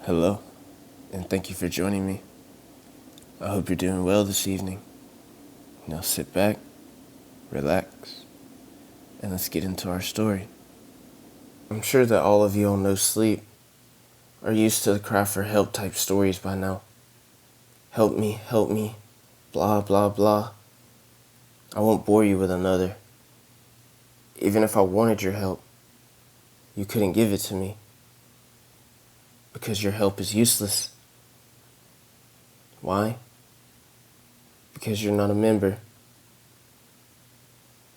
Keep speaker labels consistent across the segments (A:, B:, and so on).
A: Hello, and thank you for joining me. I hope you're doing well this evening. Now sit back, relax, and let's get into our story. I'm sure that all of you on No Sleep are used to the cry for help type stories by now. Help me, blah blah blah. I won't bore you with another. Even if I wanted your help, you couldn't give it to me because your help is useless. Why? Because you're not a member.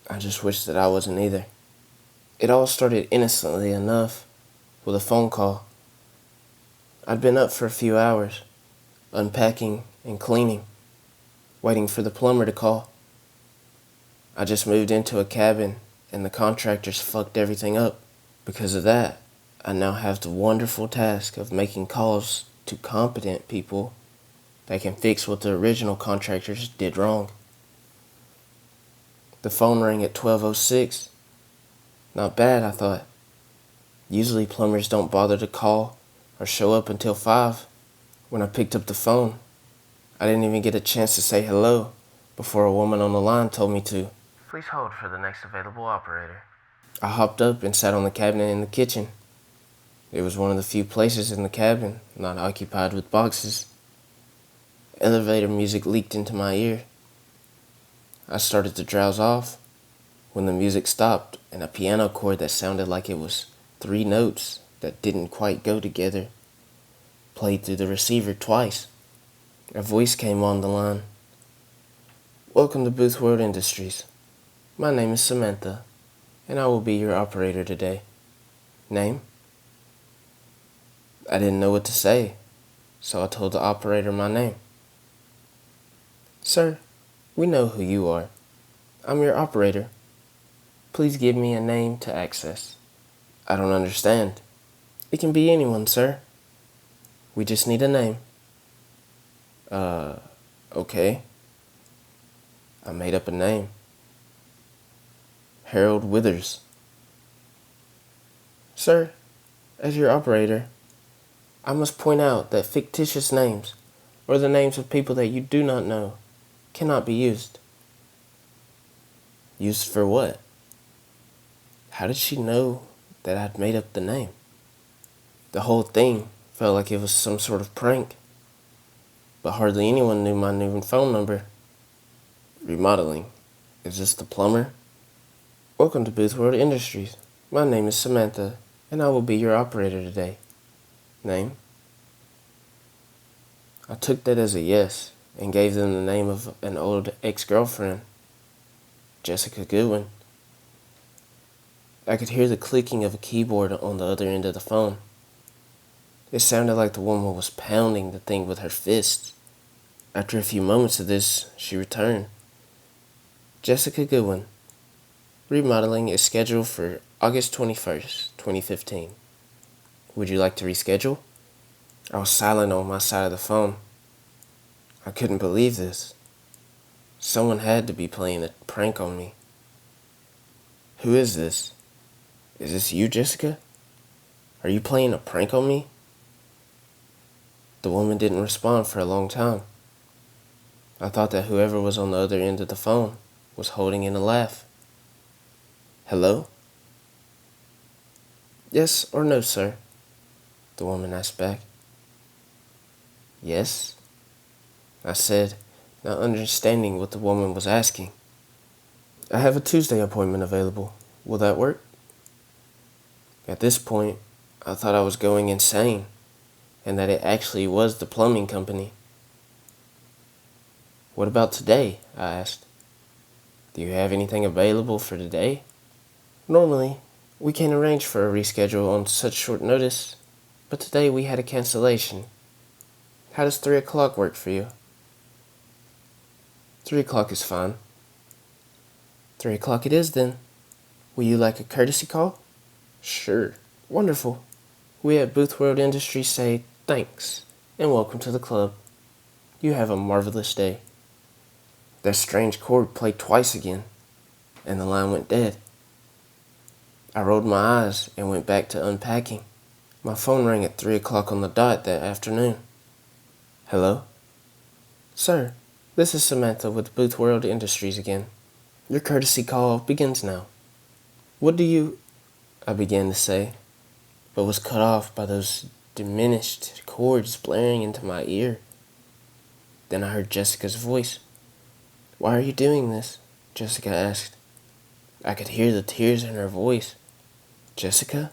A: I just wish that I wasn't either. It all started innocently enough with a phone call. I'd been up for a few hours, unpacking and cleaning, waiting for the plumber to call. I just moved into a cabin and the contractors fucked everything up. Because of that, I now have the wonderful task of making calls to competent people that can fix what the original contractors did wrong. The phone rang at 12:06. Not bad, I thought. Usually plumbers don't bother to call or show up until 5. When I picked up the phone, I didn't even get a chance to say hello before a woman on the line told me to. Please hold for the next available operator. I hopped up and sat on the cabinet in the kitchen. It was one of the few places in the cabin not occupied with boxes. Elevator music leaked into my ear. I started to drowse off when the music stopped and a piano chord that sounded like it was 3 notes that didn't quite go together played through the receiver twice. A voice came on the line. Welcome to Booth World Industries. My name is Samantha, and I will be your operator today. Name? I didn't know what to say, so I told the operator my name. Sir, we know who you are. I'm your operator. Please give me a name to access. I don't understand. It can be anyone, sir. We just need a name. Okay. I made up a name. Harold Withers. Sir, as your operator, I must point out that fictitious names, or the names of people that you do not know, cannot be used. Used for what? How did she know that I'd made up the name? The whole thing felt like it was some sort of prank, but hardly anyone knew my new phone number. Remodeling. Is this the plumber? Welcome to Booth World Industries. My name is Samantha, and I will be your operator today. Name? I took that as a yes and gave them the name of an old ex-girlfriend, Jessica Goodwin. I could hear the clicking of a keyboard on the other end of the phone. It sounded like the woman was pounding the thing with her fists. After a few moments of this, she returned. Jessica Goodwin. Remodeling is scheduled for August 21st, 2015. Would you like to reschedule? I was silent on my side of the phone. I couldn't believe this. Someone had to be playing a prank on me. Who is this? Is this you, Jessica? Are you playing a prank on me? The woman didn't respond for a long time. I thought that whoever was on the other end of the phone was holding in a laugh. Hello? Yes or no, sir? The woman asked back. Yes, I said, not understanding what the woman was asking. I have a Tuesday appointment available. Will that work? At this point, I thought I was going insane, and that it actually was the plumbing company. What about today? I asked. Do you have anything available for today? Normally, we can arrange for a reschedule on such short notice, but today we had a cancellation. How does 3 o'clock work for you? 3 o'clock is fine. 3 o'clock it is then. Will you like a courtesy call? Sure. Wonderful. We at Booth World Industries say thanks and welcome to the club. You have a marvelous day. That strange chord played twice again, and the line went dead. I rolled my eyes and went back to unpacking. My phone rang at 3 o'clock on the dot that afternoon. Hello? Sir, this is Samantha with Booth World Industries again. Your courtesy call begins now. What do you... I began to say, but was cut off by those diminished chords blaring into my ear. Then I heard Jessica's voice. Why are you doing this? Jessica asked. I could hear the tears in her voice. Jessica?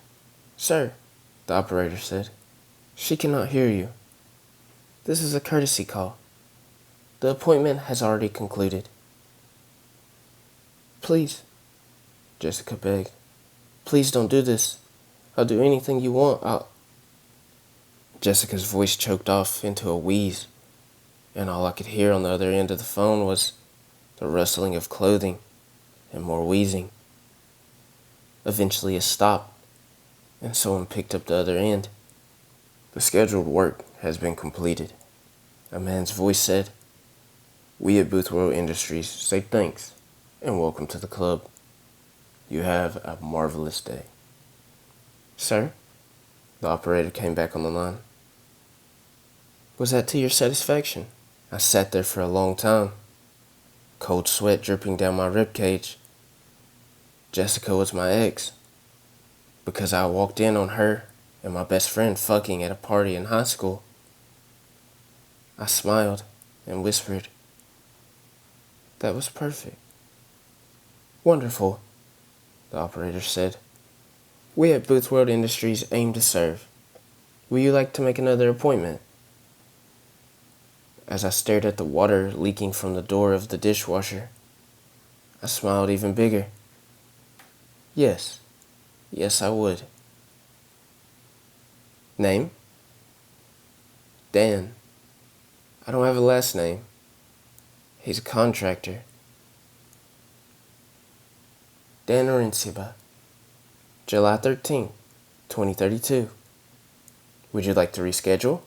A: Sir, the operator said. She cannot hear you. This is a courtesy call. The appointment has already concluded. Please, Jessica begged. Please don't do this. I'll do anything you want. Jessica's voice choked off into a wheeze, and all I could hear on the other end of the phone was the rustling of clothing and more wheezing. Eventually it stopped, and someone picked up the other end. The scheduled work has been completed, a man's voice said. We at Booth World Industries say thanks and welcome to the club. You have a marvelous day. Sir? The operator came back on the line. Was that to your satisfaction? I sat there for a long time, cold sweat dripping down my ribcage. Jessica was my ex, because I walked in on her and my best friend fucking at a party in high school. I smiled and whispered, that was perfect. Wonderful, the operator said. We at Booth World Industries aim to serve. Will you like to make another appointment? As I stared at the water leaking from the door of the dishwasher, I smiled even bigger. Yes, I would. Name? Dan. I don't have a last name. He's a contractor. Dan Orinciba. July 13th, 2032. Would you like to reschedule?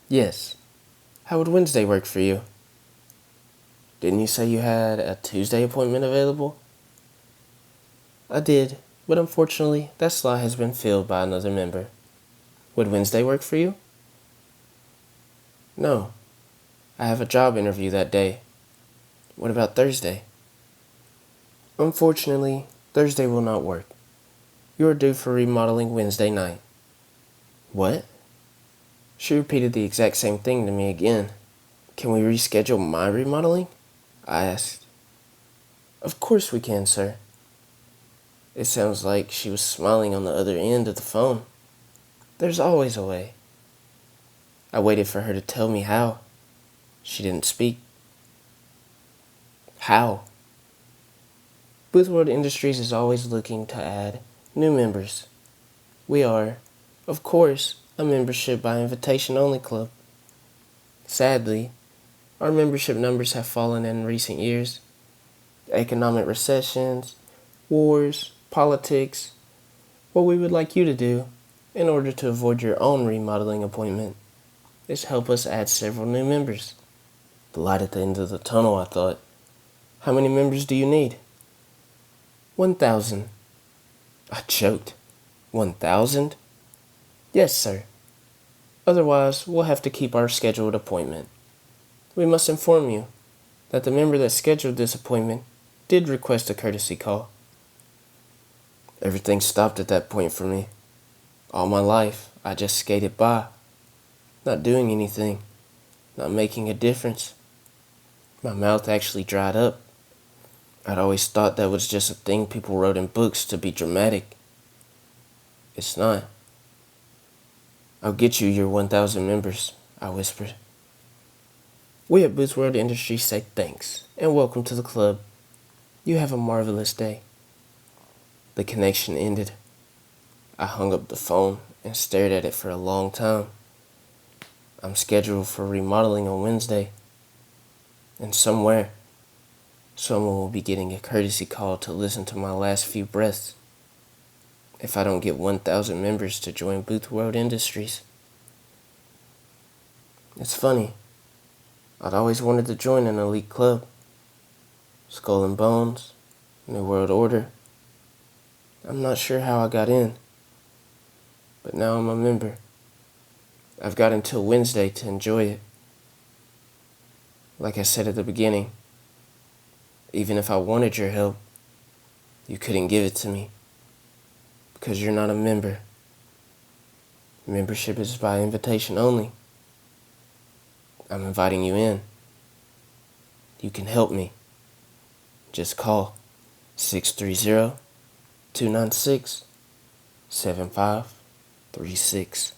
A: Yes. How would Wednesday work for you? Didn't you say you had a Tuesday appointment available? I did, but unfortunately that slot has been filled by another member. Would Wednesday work for you? No. I have a job interview that day. What about Thursday? Unfortunately, Thursday will not work. You are due for remodeling Wednesday night. What? She repeated the exact same thing to me again. Can we reschedule my remodeling? I asked. Of course we can, sir. It sounds like she was smiling on the other end of the phone. There's always a way. I waited for her to tell me how. She didn't speak. How? Booth World Industries is always looking to add new members. We are, of course, a membership by invitation only club. Sadly, our membership numbers have fallen in recent years. Economic recessions, wars, politics. What we would like you to do, in order to avoid your own remodeling appointment, is help us add several new members. The light at the end of the tunnel, I thought. How many members do you need? 1,000. I choked. 1,000? Yes, sir. Otherwise, we'll have to keep our scheduled appointment. We must inform you that the member that scheduled this appointment did request a courtesy call. Everything stopped at that point for me. All my life, I just skated by, not doing anything, not making a difference. My mouth actually dried up. I'd always thought that was just a thing people wrote in books to be dramatic. It's not. I'll get you your 1,000 members, I whispered. We at Booth World Industries say thanks and welcome to the club. You have a marvelous day. The connection ended. I hung up the phone and stared at it for a long time. I'm scheduled for remodeling on Wednesday. And somewhere, someone will be getting a courtesy call to listen to my last few breaths. If I don't get 1,000 members to join Booth World Industries. It's funny. I'd always wanted to join an elite club. Skull and Bones, New World Order. I'm not sure how I got in. but now I'm a member. I've got until Wednesday to enjoy it. Like I said at the beginning, even if I wanted your help, you couldn't give it to me because you're not a member. Membership is by invitation only. I'm inviting you in. You can help me. Just call 630-296-7536.